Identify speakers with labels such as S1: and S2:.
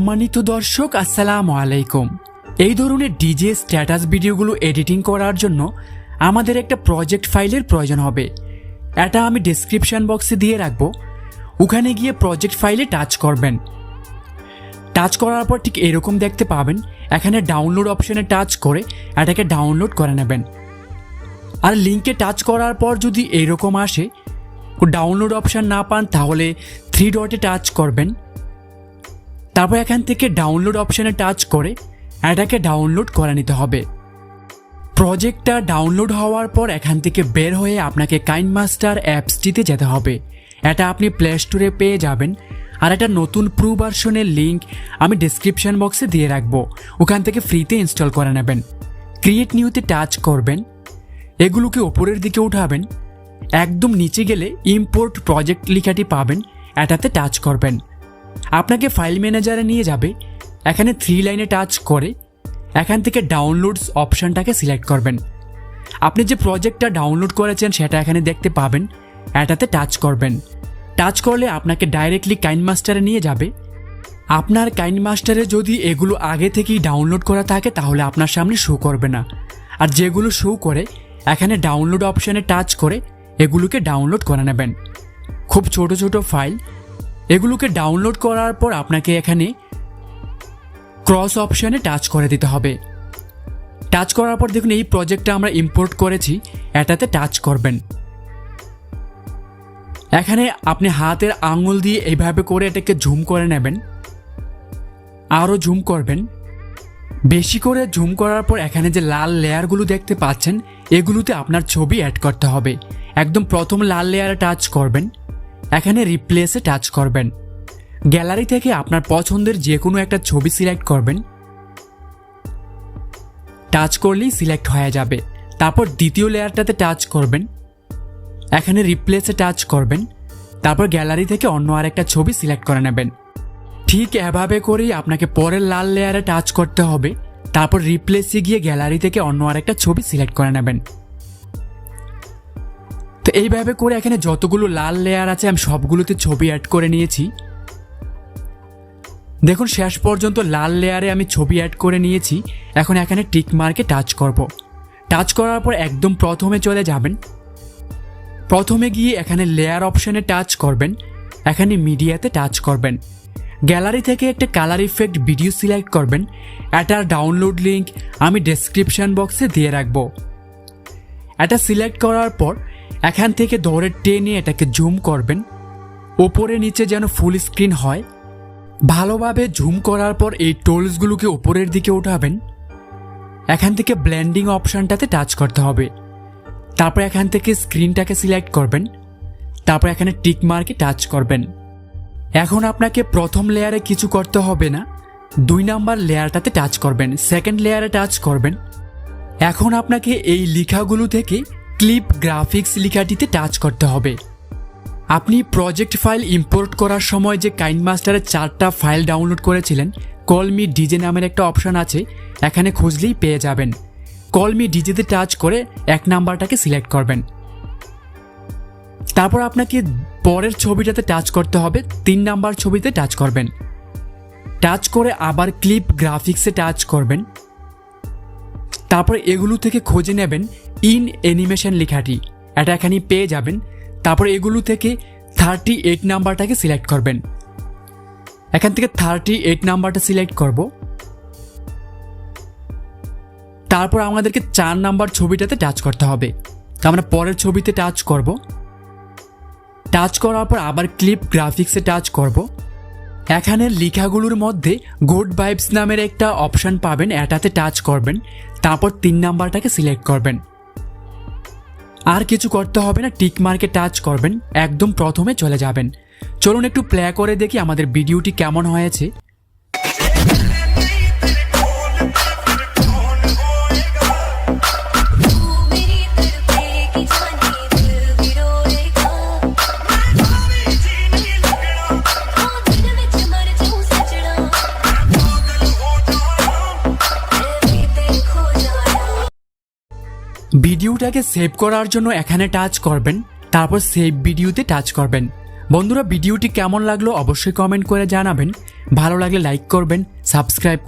S1: সম্মানিত দর্শক আসসালামু আলাইকুম। এই ধরনের ডিজে স্ট্যাটাস ভিডিওগুলো এডিটিং করার জন্য আমাদের একটা প্রজেক্ট ফাইলের প্রয়োজন হবে। এটা আমি ডেসক্রিপশন বক্সে দিয়ে রাখবো। ওখানে গিয়ে প্রজেক্ট ফাইলে টাচ করবেন। টাচ করার পর ঠিক এরকম দেখতে পাবেন। এখানে ডাউনলোড অপশনে টাচ করে এটাকে ডাউনলোড করে নেবেন। আর লিঙ্কে টাচ করার পর যদি এরকম আসে, ডাউনলোড অপশন না পান তাহলে 3 ডটে টাচ করবেন। তারপর এখান থেকে ডাউনলোড অপশনে টাচ করে এটাকে ডাউনলোড করে নিতে হবে। প্রজেক্টটা ডাউনলোড হওয়ার পর এখান থেকে বের হয়ে আপনাকে কাইনমাস্টার অ্যাপসটিতে যেতে হবে। এটা আপনি প্লে স্টোরে পেয়ে যাবেন। আর একটা নতুন প্রো ভার্সনের লিঙ্ক আমি ডেসক্রিপশন বক্সে দিয়ে রাখবো। ওখান থেকে ফ্রিতে ইনস্টল করে নেবেন। ক্রিয়েট নিউতে টাচ করবেন। এগুলোকে ওপরের দিকে উঠাবেন। একদম নিচে গেলে ইম্পোর্ট প্রজেক্ট লেখাটি পাবেন, এটাতে টাচ করবেন। আপনাকে ফাইল ম্যানেজারে নিয়ে যাবে। এখানে 3 লাইনে টাচ করে এখান থেকে ডাউনলোডস অপশনটাকে সিলেক্ট করবেন। আপনি যে প্রজেক্টটা ডাউনলোড করেছেন সেটা এখানে দেখতে পাবেন, এটাতে টাচ করবেন। টাচ করলে আপনাকে ডাইরেক্টলি কাইনমাস্টারে নিয়ে যাবে। আপনার কাইনমাস্টারে যদি এগুলো আগে থেকেই ডাউনলোড করা থাকে তাহলে আপনার সামনে শো করবে না। আর যেগুলো শো করে এখানে ডাউনলোড অপশনে টাচ করে এগুলোকে ডাউনলোড করে নেবেন। খুব ছোট ছোট ফাইল। এগুলোকে ডাউনলোড করার পর আপনাকে এখানে ক্রস অপশনে টাচ করে দিতে হবে। টাচ করার পর দেখুন এই প্রজেক্টটা আমরা ইম্পোর্ট করেছি, এটাতে টাচ করবেন। এখানে আপনি হাতের আঙুল দিয়ে এইভাবে করে এটাকে জুম করে নেবেন। আরও জুম করবেন। বেশি করে জুম করার পর এখানে যে লাল লেয়ারগুলো দেখতে পাচ্ছেন এগুলোতে আপনার ছবি অ্যাড করতে হবে। একদম প্রথম লাল লেয়ারে টাচ করবেন। এখানে রিপ্লেসে টাচ করবেন। গ্যালারি থেকে আপনার পছন্দের যে কোনো একটা ছবি সিলেক্ট করবেন। টাচ করলেই সিলেক্ট হয়ে যাবে। তারপর দ্বিতীয় লেয়ারটাতে টাচ করবেন। এখানে রিপ্লেসে টাচ করবেন। তারপর গ্যালারি থেকে অন্য আরেকটা ছবি সিলেক্ট করে নেবেন। ঠিক এভাবে করেই আপনাকে পরের লাল লেয়ারে টাচ করতে হবে। তারপর রিপ্লেসে গিয়ে গ্যালারি থেকে অন্য আরেকটা ছবি সিলেক্ট করে নেবেন। তো এইভাবে করে এখানে যতগুলো লাল লেয়ার আছে আমি সবগুলোতে ছবি অ্যাড করে নিয়েছি। দেখুন শেষ পর্যন্ত লাল লেয়ারে আমি ছবি অ্যাড করে নিয়েছি। এখন এখানে টিক মার্কে টাচ করব। টাচ করার পর একদম প্রথমে চলে যাবেন। প্রথমে গিয়ে এখানে লেয়ার অপশনে টাচ করবেন। এখানে মিডিয়াতে টাচ করবেন। গ্যালারি থেকে একটা কালার ইফেক্ট ভিডিও সিলেক্ট করবেন। এটার ডাউনলোড লিঙ্ক আমি ডেসক্রিপশন বক্সে দিয়ে রাখবো। এটা সিলেক্ট করার পর এখান থেকে ধরে টেনে এটাকে জুম করবেন। ওপরে নিচে যেন ফুল স্ক্রিন হয়। ভালোভাবে জুম করার পর এই টোলসগুলোকে উপরের দিকে উঠাবেন। এখান থেকে ব্লেন্ডিং অপশনটাতে টাচ করতে হবে। তারপর এখান থেকে স্ক্রিনটাকে সিলেক্ট করবেন। তারপর এখানে টিক মার্কে টাচ করবেন। এখন আপনাকে প্রথম লেয়ারে কিছু করতে হবে না। 2 নাম্বার লেয়ারটাতে টাচ করবেন। সেকেন্ড লেয়ারে টাচ করবেন। এখন আপনাকে এই লেখাগুলো থেকে ক্লিপ গ্রাফিক্স লেখাটিতে টাচ করতে হবে। আপনি প্রজেক্ট ফাইল ইম্পোর্ট করার সময় যে কাইনমাস্টারে 4টা ফাইল ডাউনলোড করেছিলেন, কল মি ডিজে নামের একটা অপশন আছে, এখানে খুঁজলেই পেয়ে যাবেন। কল মি ডিজেতে টাচ করে 1 নাম্বারটাকে সিলেক্ট করবেন। তারপর আপনাকে পরের ছবিটাতে টাচ করতে হবে। 3 নাম্বার ছবিতে টাচ করবেন। টাচ করে আবার ক্লিপ গ্রাফিক্সে টাচ করবেন। তারপর এগুলো থেকে খুঁজে নেবেন ইন অ্যানিমেশন লেখাটি, এটা এখানে পেয়ে যাবেন। তারপর এগুলো থেকে 38 নাম্বারটাকে সিলেক্ট করবেন। এখান থেকে 38 নাম্বারটা সিলেক্ট করব। তারপর আমাদেরকে 4 নাম্বার ছবিটাতে টাচ করতে হবে। আমরা পরের ছবিতে টাচ করব। টাচ করার পর আবার ক্লিপ গ্রাফিক্সে টাচ করব। এখানে লেখাগুলোর মধ্যে গুড ভাইবস নামের একটা অপশন পাবেন, এটাতে টাচ করবেন। তারপর 3 নাম্বারটাকে সিলেক্ট করবেন। আর কিছু করতে হবে না, টিক মার্কে টাচ করবেন। একদম প্রথমে চলে যাবেন। চলুন একটু প্লে করে দেখি আমাদের ভিডিওটি কেমন হয়েছে। ভিডিওটাকে সেভ করার জন্য এখানে টাচ করবেন। তারপর সেভ ভিডিওতে টাচ করবেন। বন্ধুরা ভিডিওটি কেমন লাগলো অবশ্যই কমেন্ট করে জানাবেন। ভালো লাগলে লাইক করবেন, সাবস্ক্রাইব